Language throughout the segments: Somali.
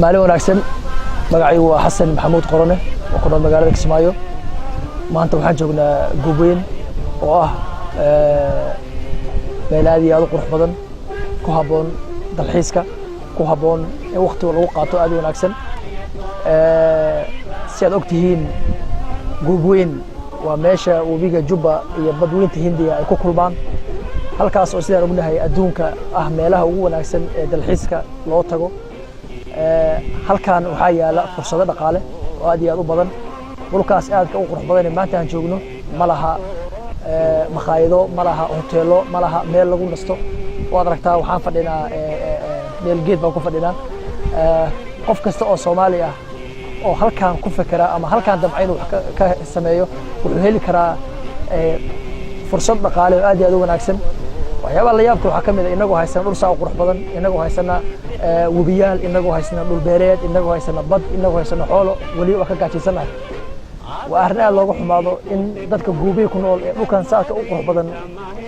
maalin wanaagsan magacaygu waa Xasan Maxamuud Qorone oo ku nool magaalada Kismaayo maanta waxaan joognaa goob weyn oo ah meel aad iyo aad u qurux badan ku haboon dalxiiska ku haboon in waqti lagu qaato aad wanaagsan si aad ogtihiin goob weyn waa meesha webiga Jubba iyo badweynta Hindiya ay ku kulmaan halkaas oo sidaan ognahay adduunka ah meelaha ugu wanaagsan ee dalxiiska loo tago halkan waxaa yaala fursado dhaqaale oo aad iyo aad u badan dhulkaas aadka u qurux badan ee maanta aan joogno ma laha makhaayado ma laha hoteelo ma laha meel lagu nasto waad aragtaa waxaan fadhinaa meel geed baan ku fadhinaa qof kasta oo Soomaali ah oo halkan ku fikira ama halkan damcayno wax ka sameeyo wuxuu heli karaa fursad dhaqaale oo aad iyo aad u wanaagsan waxyaabo la yaabka waxa kamid ah inagoo haysan dhul saa qurux badan inagoo haysana webiyaal inagoo haysana dhul beereed inagoo haysana bad inagoo haysana xoolo wali wax ka gaajisanahay waa arrin aad looga xumaado in dadka guubay ku nool ee dhulkan saaka u qurux badan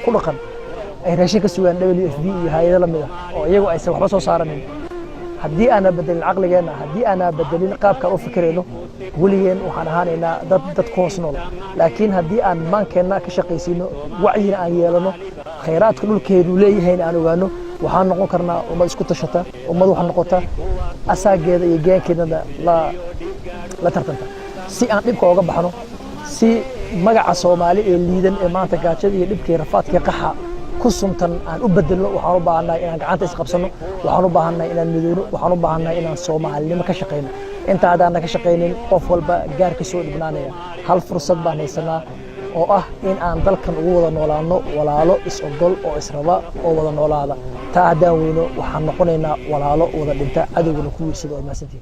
ku dhaqan ay raashin ka sugaan WFP iyo hay'ado la mid ah oo iyagu aysan waxba soo saaranin haddii aan bedelin aqligeena haddii aan bedelin qaabka u fikirayno waligeena waxaan ahaanaynaa dad ku hoos nool laakiin haddii aan maankeena ka shaqaysiino wacyiga aan yeelano khayraadka dhulkeedu leeyahay aan ogaano waxaan noqon karnaa ummad isku tashata ummad wax noqota asaageeda iyo geenkeeda la tartanta si aan dhibka uga baxno si magaca Soomaali ee liidan ee maanta gaajada iyo dhibka rafaadka qaxa ku suntan aan u bedelno waxaan u baahanahay inaan gacanta is qabsano waxaan u baahanahay inaan midowno waxaan u baahanahay inaan Soomaalinimo ka shaqeyno inta aadaan ka shaqeynin qof walba gaar ka soo dhibnaanaya hal fursad baan haysanaa oo ah in aan dalkan ugu wada noolaano walaalo is ogol oo israba oo wada noolaada taa hadaan weyno waxaan noqonaynaa walaalo wada dhinta cadowgana ku wiirsado oo maasantii